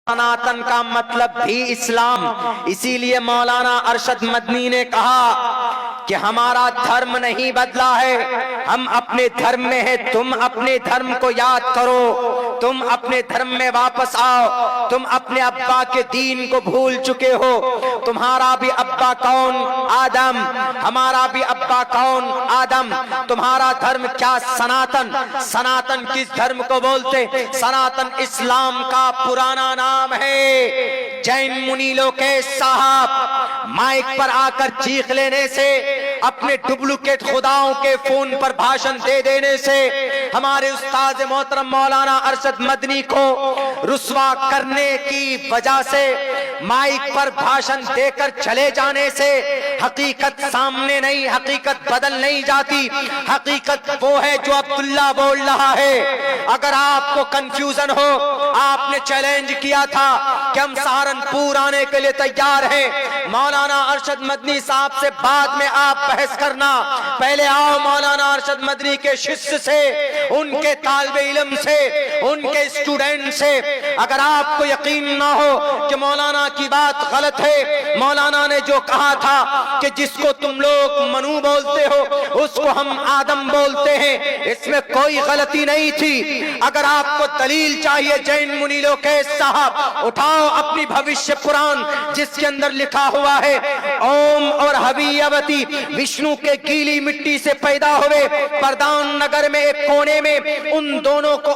सनातन का मतलब भी इस्लाम। इसीलिए मौलाना अरशद मदनी ने कहा कि हमारा धर्म नहीं बदला है, हम अपने धर्म में हैं। तुम अपने धर्म को याद करो, तुम अपने धर्म में वापस आओ। तुम अपने अब्बा के दीन को भूल चुके हो। तुम्हारा भी अब्बा कौन? आदम। हमारा भी अब्बा कौन? आदम। तुम्हारा धर्म क्या? सनातन। सनातन किस धर्म को बोलते? सनातन इस्लाम का पुराना नाम है। जैन मुनि लोकेश साहब माइक पर आकर चीख लेने से, अपने डुप्लीकेट खुदाओं के फोन पर भाषण दे देने से, हमारे उस्ताद मोहतरम मौलाना अरशद मदनी को रुस्वा करने की वजह से, माइक पर भाषण देकर चले जाने से हकीकत सामने नहीं, हकीकत बदल नहीं जाती। हकीकत वो है जो अब्दुल्ला बोल रहा है। अगर आपको कंफ्यूजन हो, आपने चैलेंज किया था कि हम सहारनपुर आने के लिए तैयार हैं। मौलाना अरशद मदनी साहब से बाद में आप बहस करना, पहले आओ मौलाना अरशद मदनी के शिष्य से, उनके तालिबे इल्म से, उनके स्टूडेंट से। अगर आपको यकीन ना हो कि मौलाना की बात गलत है, मौलाना ने जो कहा था कि जिसको तुम लोग मनु बोलते हो उसको हम आदम बोलते हैं, इसमें कोई गलती नहीं थी। अगर आपको दलील चाहिए जैन मुनि लोकेश साहब, उठाओ अपनी भविष्य पुराण जिसके अंदर लिखा हुआ है ओम और हवियवती विष्णु के गीली मिट्टी से पैदा हुए। प्रधान नगर में एक कोने में उन दोनों को,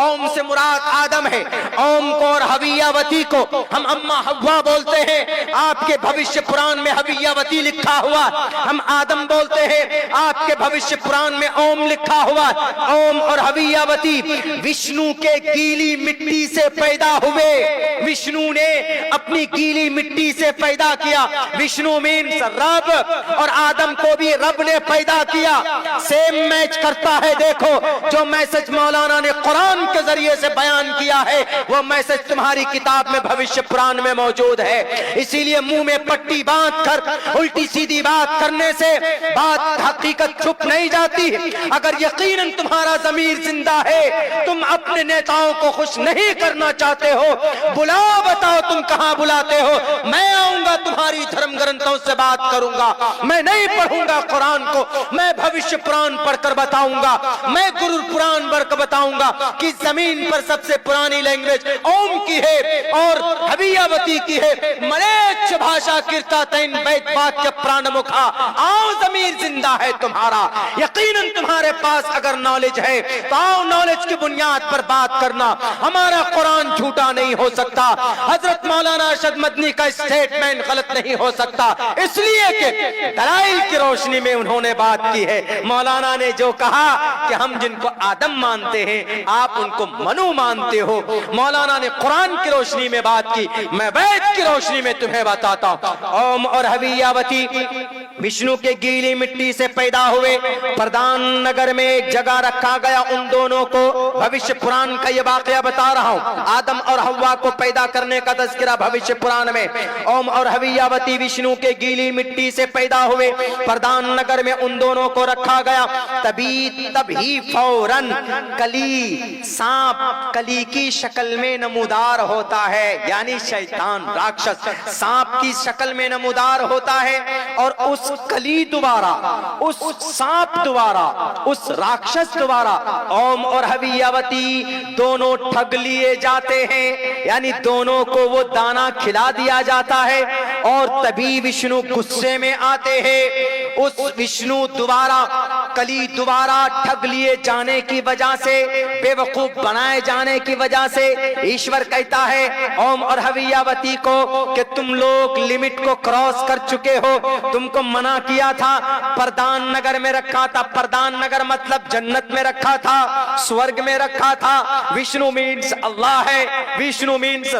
ओम से मुराद आदम है, ओम को और हवियावती को हम अम्मा हव्वा बोलते हैं। आपके भविष्य पुराण में हवियावती लिखा हुआ, हम आदम बोलते हैं। आपके भविष्य पुराण में ओम लिखा हुआ। ओम और हवियावती विष्णु के गीली मिट्टी से पैदा हुए। विष्णु ने अपनी गीली मिट्टी से पैदा किया। विष्णु मीन्स रब, और आदम को भी रब ने पैदा किया। सेम मैच करता है। देखो जो मैसेज मौलाना ने कुरान के जरिए से बयान किया है, वो मैसेज तुम्हारी किताब में भविष्य पुराण में मौजूद है। इसीलिए मुंह में पट्टी बांध कर उल्टी सीधी बात करने से बात हकीकत छुप नहीं जाती। अगर यकीनन तुम्हारा ज़मीर जिंदा है, तुम अपने नेताओं को खुश नहीं करना चाहते हो, बुलाओ, बताओ तुम कहां बुलाते हो। मैं आऊंगा, तुम्हारी धर्म ग्रंथों से बात करूंगा। मैं नहीं पढ़ूंगा कुरान को, मैं भविष्य पुराण पढ़कर बताऊंगा। मैं गुरु पुराण पढ़कर बताऊंगा कि जमीन पर सबसे पुरानी लैंग्वेज ओम की है और हवियावती की है। मलेच्छ भाषा किरता तैन बैत वाक्य प्राण मुखा। आओ, जमीर जिंदा है तुम्हारा। यकीनन तुम्हारे पास अगर नॉलेज है तो आओ, नॉलेज की बुनियाद पर बात करना। हमारा कुरान झूठा नहीं हो सकता। हजरत मौलाना अरशद मदनी का स्टेटमेंट गलत नहीं हो सकता, इसलिए कि दलाइल की रोशनी में उन्होंने बात की है। मौलाना ने जो कहा कि हम जिनको आदम मानते हैं आप उनको मनु मानते हो, मौलाना ने कुरान की रोशनी में बात की, मैं वेद की रोशनी में तुम्हें बताता हूं। ओम और हवियावती विष्णु के गीली मिट्टी से पैदा हुए। प्रधान नगर में एक जगह रखा गया उन दोनों को। भविष्य पुराण का ये वाकया बता रहा हूं। आदम और हव्वा को पैदा करने का तज़किरा भविष्य पुराण में। ओम और हवियावती विष्णु के गीली मिट्टी से पैदा हुए। प्रधान नगर में उन दोनों को रखा गया। तभी फौरन कली, सांप कली की शक्ल में नमूदार होता है, यानी शैतान राक्षस सांप की शक्ल में नमूदार होता है। और उस कली द्वारा, उस सांप द्वारा, उस राक्षस द्वारा ओम और हवियावती दोनों ठग लिए जाते हैं, यानी दोनों को वो दाना खिला दिया जाता है। और तभी विष्णु गुस्से में आते हैं। उस विष्णु द्वारा, कली द्वारा ठग लिए जाने की वजह से, बेवकूफ बनाए जाने की वजह से ईश्वर कहता है ओम और हवियावती को कि तुम लोग लिमिट को क्रॉस कर चुके हो। तुमको मना किया था, प्रधान नगर में रखा था। प्रधान नगर मतलब जन्नत में रखा था, स्वर्ग में रखा था। विष्णु मीन्स अल्लाह है, विष्णु मीन्स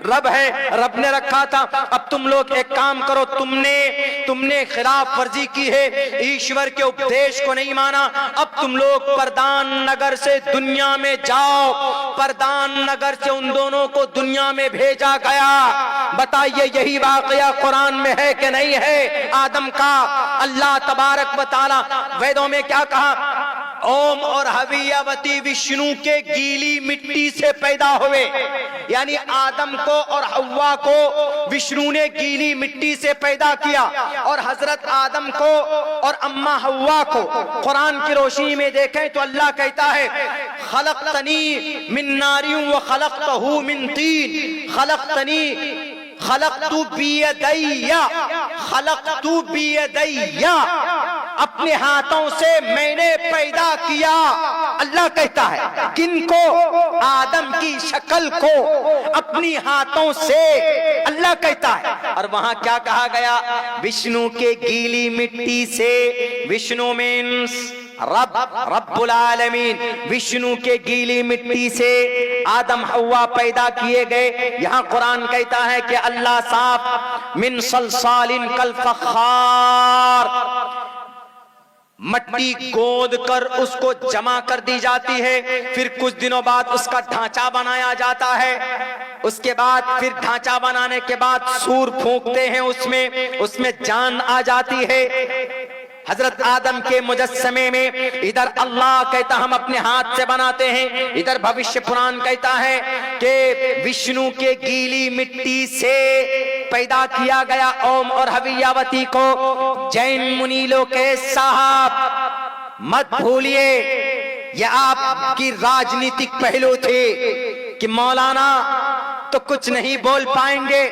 रब है, रब ने रखा था। अब तुम लोग एक काम करो, तुमने खिलाफ वर्जी की है, ईश्वर के उपदेश को नहीं माना। अब तुम लोग प्रधान नगर से दुनिया में जाओ। प्रधान नगर से उन दोनों को दुनिया में भेजा गया। बताइए यही वाकया कुरान में है कि नहीं है? आदम का अल्लाह तबारक व तआला वेदों में क्या कहा? ओम और हवियावती विष्णु के गीली मिट्टी से पैदा हुए। यानी आदम को और हव्वा को विष्णु ने गीली मिट्टी से पैदा किया, और हजरत आदम को और अम्मा हव्वा को कुरान की रोशनी में देखें तो अल्लाह कहता है खलक़तनी मिन नारिन व खलक़तहू मिन तीन, खलक़तू बियदैया, अपने हाथों से मैंने पैदा किया। अल्लाह कहता है किनको? आदम की शक्ल को अपनी हाथों से, अल्लाह कहता है। और वहां क्या कहा गया? विष्णु के गीली मिट्टी से। विष्णु मीन्स रब्बुल आलमीन, विष्णु के गीली मिट्टी से आदम हव्वा पैदा किए गए। यहाँ कुरान कहता है कि अल्लाह साफ मिन सलसालिन कल फख्खार, मट्टी गोद कर उसको जमा कर दी जाती है, फिर कुछ दिनों बाद उसका ढांचा बनाया जाता है। उसके बाद फिर ढांचा बनाने के बाद सूर फूंकते हैं, उसमें जान आ जाती है। हजरत आदम के मुजस्समे में इधर अल्लाह कहता हम अपने हाथ से बनाते हैं, इधर भविष्य पुराण कहता है कि विष्णु के गीली मिट्टी से पैदा किया गया ओम और हवियावती को। जैन मुनीलों के साहब मत भूलिए, यह आपकी राजनीतिक पहलू थे कि मौलाना तो कुछ नहीं बोल पाएंगे,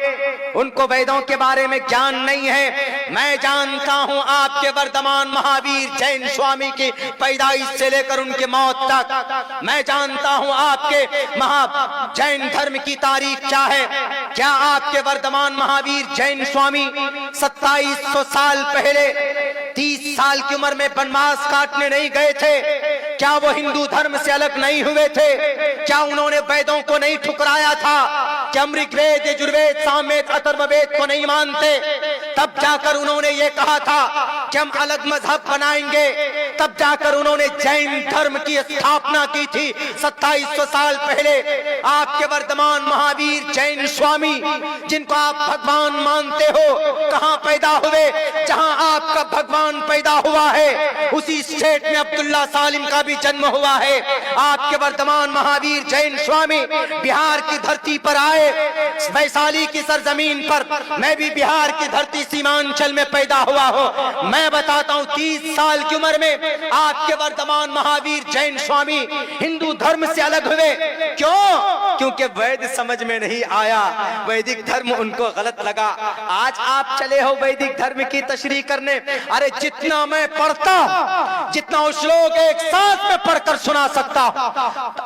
उनको वेदों के बारे में ज्ञान नहीं है। मैं जानता हूं आपके वर्तमान महावीर जैन स्वामी की पैदाइश से लेकर उनके मौत तक। मैं जानता हूं आपके जैन धर्म की तारीख क्या है। क्या आपके वर्तमान महावीर जैन स्वामी 2700 साल पहले 30 साल की उम्र में वनवास काटने नहीं गए थे? क्या वो हिंदू धर्म से अलग नहीं हुए थे? क्या उन्होंने वेदों को नहीं ठुकराया था? क्या ऋग्वेद, यजुर्वेद, सामवेद, अथर्ववेद को नहीं मानते? तब जाकर उन्होंने ये कहा था कि हम अलग मजहब बनाएंगे। तब जाकर उन्होंने जैन धर्म की स्थापना की थी 2700 साल पहले। आपके वर्तमान महावीर जैन स्वामी, जिनको आप भगवान मानते हो, कहां पैदा हुए? जहां आपका भगवान पैदा हुआ है उसी स्टेट में अब्दुल्ला सालिम का भी जन्म हुआ है। आपके वर्तमान महावीर जैन स्वामी बिहार की धरती पर आए, वैशाली की सरजमीन पर। मैं भी बिहार की धरती सीमांचल में पैदा हुआ हूँ। मैं बताता हूँ 30 साल की उम्र में आपके वर्तमान महावीर जैन स्वामी हिंदू धर्म से अलग हुए। क्यों? क्योंकि वैद समझ में नहीं आया, वैदिक धर्म उनको गलत लगा। आज आप चले हो वैदिक धर्म की तशरीह करने। अरे जितना मैं पढ़ता, जितना श्लोक एक साथ में पढ़कर सुना सकता,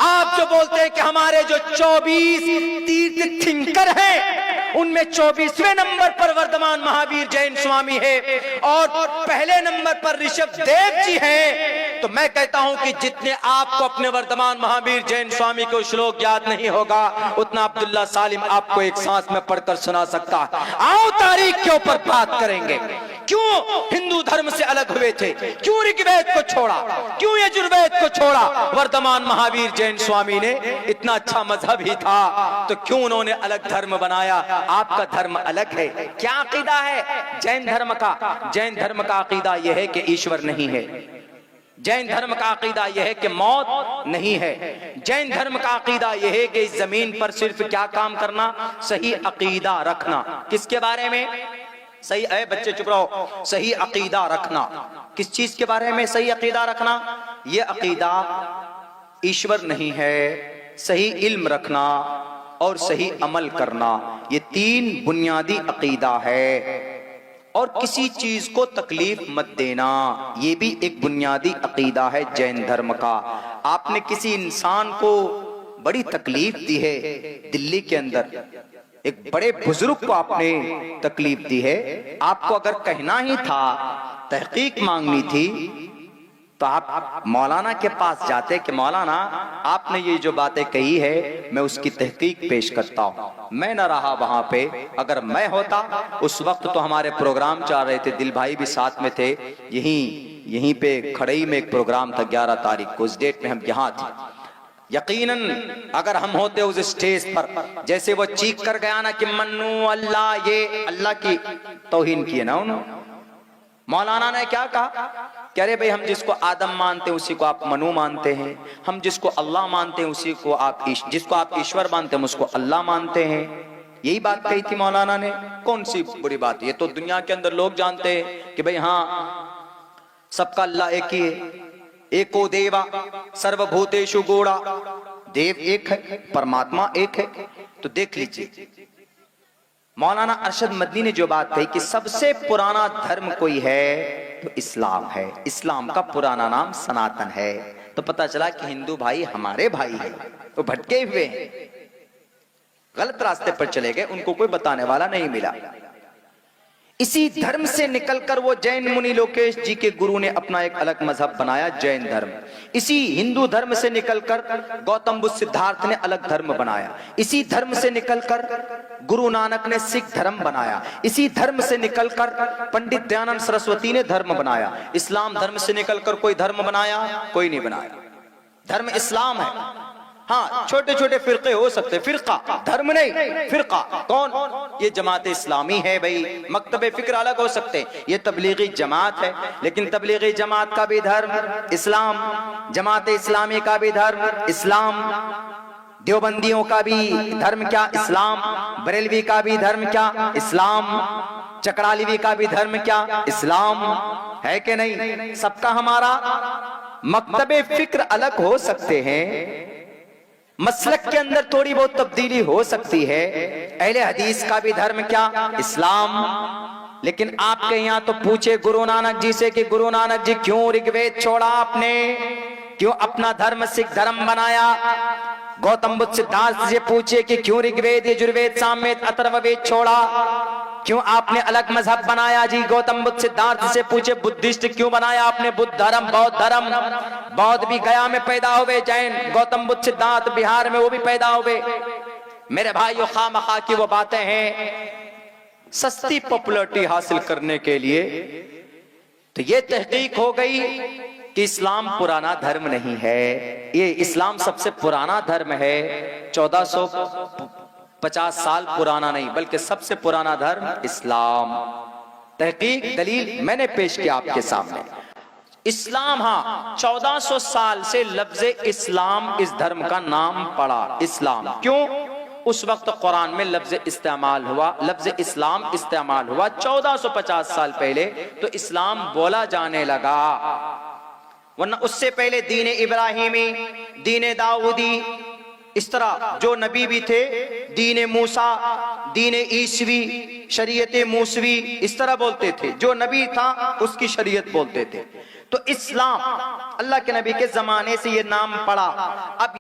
आप जो बोलते हैं कि हमारे जो 24 तीर्थ थिंकर हैं, उनमें 24वें नंबर पर वर्तमान महावीर जैन स्वामी है और पहले नंबर पर ऋषभ देव जी हैं। तो मैं कहता हूं कि जितने आपको अपने वर्तमान महावीर जैन स्वामी को श्लोक याद नहीं होगा, उतना अब्दुल्ला सालिम आपको एक सांस में पढ़कर सुना सकता है। आओ तारीख के ऊपर बात करेंगे। क्यों हिंदू धर्म से अलग हुए थे? क्यों ऋग्वेद को छोड़ा? क्यों यजुर्वेद को छोड़ा? वर्तमान महावीर जैन स्वामी ने इतना अच्छा मजहब ही था, तो क्यों उन्होंने अलग धर्म बनाया? आपका धर्म अलग है। क्या अकीदा है जैन धर्म का? जैन धर्म का अकीदा यह है कि ईश्वर नहीं है। जैन धर्म का अकीदा यह है कि मौत नहीं है। जैन धर्म का अकीदा यह है कि इस जमीन पर सिर्फ क्या काम करना? सही अकीदा रखना। किसके बारे में? सही है बच्चे चुप रहो। सही अकीदा रखना। किस चीज के बारे में सही अकीदा रखना? यह अकीदा ईश्वर नहीं है, सही इल्म रखना और सही अमल करना, ये 3 बुनियादी अकीदा है। और किसी चीज को तकलीफ मत देना, ये भी एक बुनियादी अकीदा है जैन धर्म का। आपने किसी इंसान को बड़ी तकलीफ दी है, दिल्ली के अंदर एक बड़े बुजुर्ग को आपने तकलीफ दी है, आपको अगर कहना ही था, तहकीक मांगनी थी, तो आप मौलाना के पास जाते कि मौलाना आपने ये जो बातें कही है मैं उसकी तहकीक पेश करता हूँ। मैं न रहा वहां पे, अगर मैं होता उस वक्त तो हमारे प्रोग्राम चल रहे थे, दिल भाई भी साथ में थे, यहीं पे खड़ई में एक प्रोग्राम था 11 तारीख को, उस डेट में हम यहाँ थे। यकीनन अगर हम होते उस स्टेज पर, जैसे वो चीख कर गया ना कि मन्नू अल्लाह, ये अल्लाह की तौहीन की है ना उन्होंने, मौलाना ने क्या कहा कि अरे भाई हम जिसको आदम मानते हैं उसी को आप मनु मानते हैं, हम जिसको अल्लाह मानते हैं उसी को आप जिसको आप ईश्वर मानते हैं उसको अल्लाह मानते हैं। यही बात कही थी मौलाना ने। कौन सी बुरी बात? ये तो दुनिया के अंदर लोग जानते हैं कि भाई हाँ सबका अल्लाह एक ही है, एको देवा सर्वभूतेषु गौड़ा, देव एक है, परमात्मा एक है। तो देख लीजिए मौलाना अरशद मदनी ने जो बात कही कि सबसे पुराना धर्म कोई है तो इस्लाम है, इस्लाम का पुराना नाम सनातन है। तो पता चला कि हिंदू भाई हमारे भाई हैं, वो भटके हुए हैं, गलत रास्ते पर चले गए, उनको कोई बताने वाला नहीं मिला। इसी धर्म से निकलकर वो जैन मुनि लोकेश जी के गुरु ने अपना एक अलग मजहब बनाया, जैन धर्म। इसी हिंदू धर्म से निकलकर गौतम बुद्ध सिद्धार्थ ने अलग धर्म बनाया। इसी धर्म से निकलकर गुरु नानक ने सिख धर्म बनाया। इसी धर्म से निकलकर पंडित दयानंद सरस्वती ने धर्म बनाया। इस्लाम धर्म से निकलकर कोई धर्म बनाया? कोई नहीं बनाया। धर्म इस्लाम है। हाँ छोटे छोटे फिरके हो सकते, फिरका धर्म नहीं, फिरका कौन? ये जमात इस्लामी है भाई। मकतबे फिक्र अलग हो सकते, ये तबलीगी जमात है, लेकिन तबलीगी जमात का भी धर्म इस्लाम, जमात इस्लामी का भी धर्म इस्लाम, देवबंदियों का भी धर्म क्या? इस्लाम। बरेलवी का भी धर्म क्या? इस्लाम। चकरालीवी का भी धर्म क्या? इस्लाम। है कि नहीं? सबका हमारा मकतबे फिक्र अलग हो सकते हैं, मसलक के अंदर थोड़ी बहुत तब्दीली हो सकती है। अहले हदीस का भी धर्म क्या? इस्लाम। लेकिन आपके यहाँ तो पूछे गुरु नानक जी से कि गुरु नानक जी क्यों ऋग्वेद छोड़ा आपने, क्यों अपना धर्म सिख धर्म बनाया? गौतम बुद्ध सिद्धार्थ से पूछे कि क्यों ऋग्वेद यजुर्वेद सामवेद अथर्ववेद छोड़ा, क्यों आपने अलग मजहब बनाया? जी गौतम बुद्ध सिद्धार्थ से पूछे बुद्धिस्ट क्यों बनाया आपने बुद्ध धर्म, बौद्ध धर्म? बौद्ध भी गया में पैदा हुए, जैन गौतम बुद्ध सिद्धार्थ बिहार में वो भी पैदा हुए। मेरे भाइयों खामखा की वो बातें हैं सस्ती पॉपुलैरिटी हासिल करने के लिए। तो ये तहकीक हो गई कि इस्लाम पुराना धर्म नहीं है। ये इस्लाम सबसे पुराना धर्म है, 1450 साल पुराना नहीं बल्कि सबसे पुराना धर्म इस्लाम। तहकीक दलील मैंने पेश किया आपके सामने। इस्लाम हाँ 1400 साल से लफ्ज इस्लाम इस धर्म का नाम पड़ा, इस्लाम। क्यों? उस वक्त कुरान में लफ्ज इस्तेमाल हुआ, लफ्ज इस्लाम इस्तेमाल हुआ 1450 साल पहले, तो इस्लाम बोला जाने लगा। वरना उससे पहले दीन इब्राहिमी, दीन दाऊदी, इस तरह जो नबी भी थे, दीन मूसा, दीन ईसवी, शरीयत मूसवी, इस तरह बोलते थे। जो नबी था उसकी शरीयत बोलते थे। तो इस्लाम अल्लाह के नबी के जमाने से ये नाम पड़ा। अब